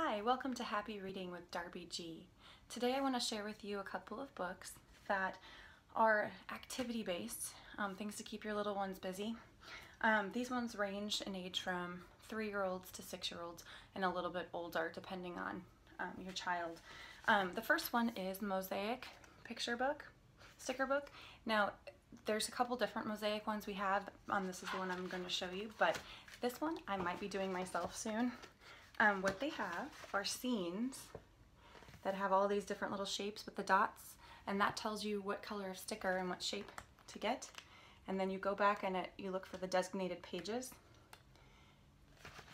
Hi, welcome to Happy Reading with Darby G. Today I want to share with you a couple of books that are activity-based, things to keep your little ones busy. These ones range in age from 3-year-olds to 6-year-olds and a little bit older depending on your child. The first one is MOSAIC Picture Book, Sticker Book. Now there's a couple different MOSAIC ones we have. This is the one I'm going to show you, but this one I might be doing myself soon. What they have are scenes that have all these different little shapes with the dots, and that tells you what color of sticker and what shape to get. And then you go back and you look for the designated pages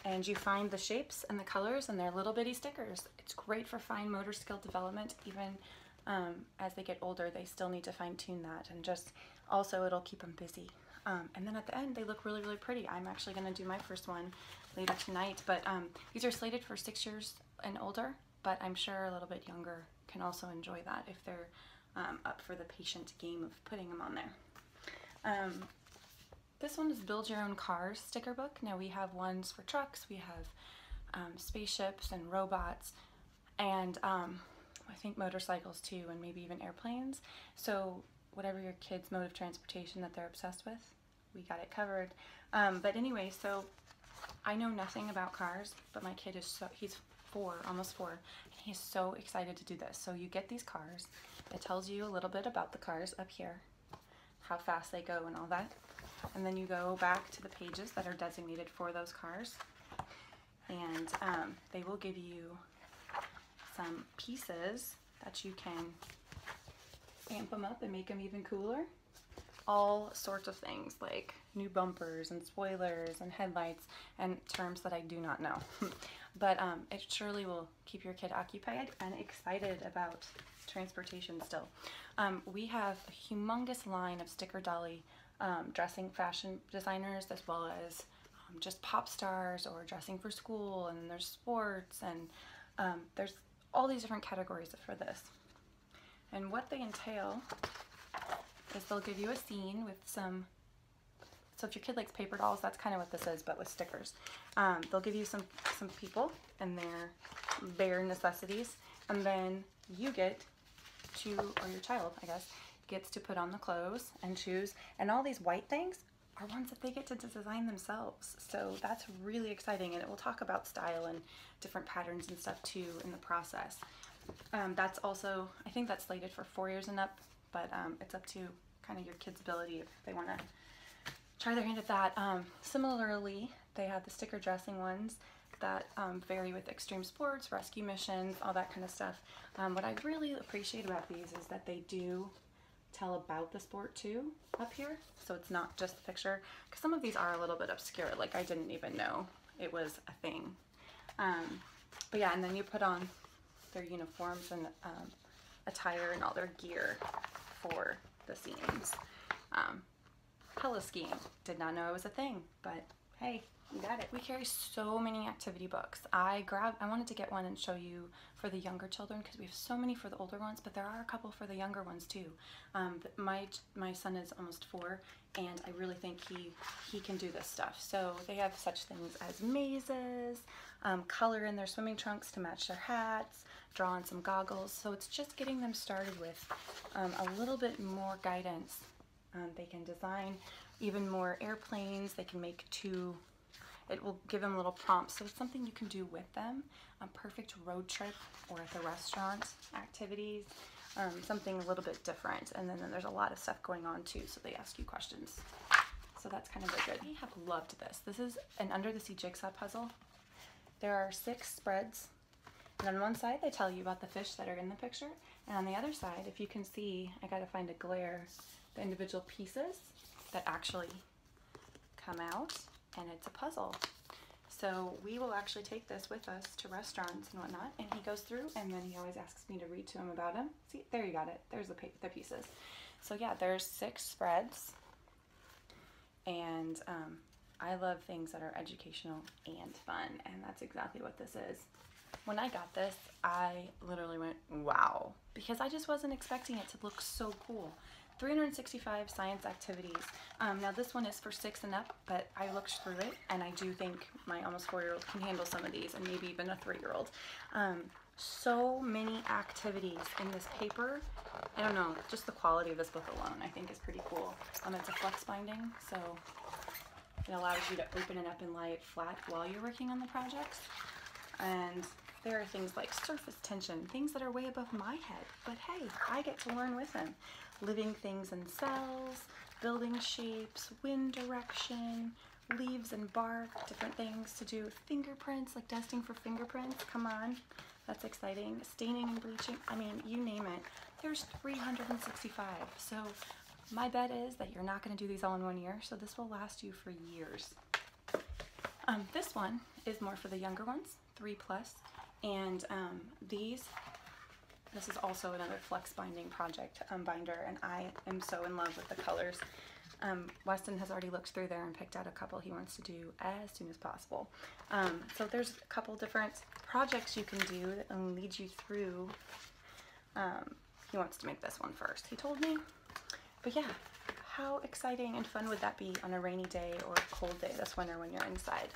and you find the shapes and the colors, and they're little bitty stickers. It's great for fine motor skill development. Even as they get older, they still need to fine-tune that, and just also it'll keep them busy. And then at the end, they look really, really pretty. I'm actually going to do my first one later tonight, but these are slated for 6 years and older, but I'm sure a little bit younger can also enjoy that if they're up for the patient game of putting them on there. This one is Build Your Own Cars sticker book. Now we have ones for trucks, we have spaceships and robots, and I think motorcycles too, and maybe even airplanes. So whatever your kid's mode of transportation that they're obsessed with, we got it covered. But anyway, so I know nothing about cars, but my kid is he's 4, almost 4, and he's so excited to do this. So you get these cars. It tells you a little bit about the cars up here, how fast they go and all that. And then you go back to the pages that are designated for those cars, and they will give you some pieces that you can amp them up and make them even cooler. All sorts of things like new bumpers and spoilers and headlights and terms that I do not know. But it surely will keep your kid occupied and excited about transportation still. We have a humongous line of sticker dolly dressing fashion designers, as well as just pop stars or dressing for school, and there's sports, and there's all these different categories for this. And what they entail is they'll give you a scene with some, so if your kid likes paper dolls, that's kind of what this is, but with stickers. They'll give you some people and their bare necessities, and then you get to, or your child, I guess, gets to put on the clothes and choose, and all these white things are ones that they get to design themselves. So that's really exciting, and it will talk about style and different patterns and stuff too in the process. That's also, I think that's slated for 4 years and up, but it's up to kind of your kid's ability if they want to try their hand at that. Similarly, they have the sticker dressing ones that vary with extreme sports, rescue missions, all that kind of stuff. What I really appreciate about these is that they do tell about the sport too up here, so it's not just the picture, because some of these are a little bit obscure, like I didn't even know it was a thing. But yeah, and then you put on their uniforms and attire and all their gear for the scenes. Heli skiing, did not know it was a thing, but hey, you got it. We carry so many activity books. I wanted to get one and show you for the younger children, because we have so many for the older ones, but there are a couple for the younger ones too. My son is almost 4, and I really think he can do this stuff. So they have such things as mazes, color in their swimming trunks to match their hats, draw on some goggles. So it's just getting them started with a little bit more guidance. They can design even more airplanes. They can make 2. It will give them little prompts, so it's something you can do with them. A perfect road trip or at the restaurant activities, something a little bit different. And then there's a lot of stuff going on too, so they ask you questions. So that's kind of really good. We have loved this. This is an Under the Sea Jigsaw puzzle. There are 6 spreads, and on one side they tell you about the fish that are in the picture, and on the other side, if you can see, I gotta find a glare, the individual pieces that actually come out, and it's a puzzle. So we will actually take this with us to restaurants and whatnot, and he goes through, and then he always asks me to read to him about them. See, there you got it. There's the pieces. So yeah, there's 6 spreads, and I love things that are educational and fun, and that's exactly what this is. When I got this, I literally went, wow, because I just wasn't expecting it to look so cool. 365 science activities. Now this one is for 6 and up, but I looked through it and I do think my almost 4-year-old can handle some of these, and maybe even a 3-year-old. So many activities in this paper. I don't know, just the quality of this book alone I think is pretty cool. It's a flex binding, so it allows you to open it up and lie it flat while you're working on the projects. And there are things like surface tension, things that are way above my head, but hey, I get to learn with them. Living things and cells, building shapes, wind direction, leaves and bark, different things to do. Fingerprints, like dusting for fingerprints, come on, that's exciting. Staining and bleaching, I mean, you name it. There's 365, so my bet is that you're not going to do these all in one year, so this will last you for years. This one is more for the younger ones, 3+, and this is also another flex binding project binder, and I am so in love with the colors. Weston has already looked through there and picked out a couple he wants to do as soon as possible. So there's a couple different projects you can do that lead you through. He wants to make this one first, he told me. But yeah, how exciting and fun would that be on a rainy day or a cold day this winter when you're inside?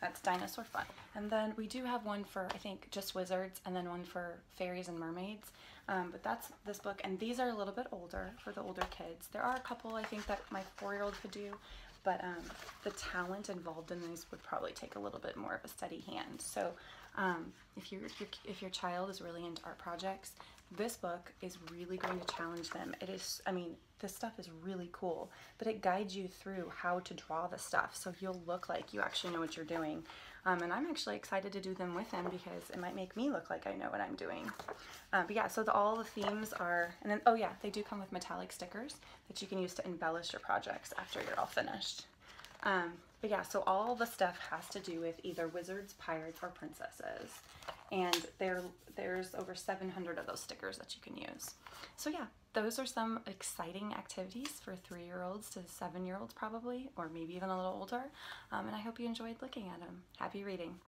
That's Dinosaur Fun. And then we do have one for, I think, just wizards, and then one for fairies and mermaids. But that's this book, and these are a little bit older for the older kids. There are a couple I think that my 4-year-old could do, but the talent involved in these would probably take a little bit more of a steady hand. So if your child is really into art projects, this book is really going to challenge them. It is, I mean, this stuff is really cool, but it guides you through how to draw the stuff, so you'll look like you actually know what you're doing. And I'm actually excited to do them with him because it might make me look like I know what I'm doing. But yeah, so all the themes are, and then, oh yeah, they do come with metallic stickers that you can use to embellish your projects after you're all finished. But yeah, so all the stuff has to do with either wizards, pirates, or princesses. And there's over 700 of those stickers that you can use. So yeah, those are some exciting activities for 3-year-olds to 7-year-olds probably, or maybe even a little older. And I hope you enjoyed looking at them. Happy reading.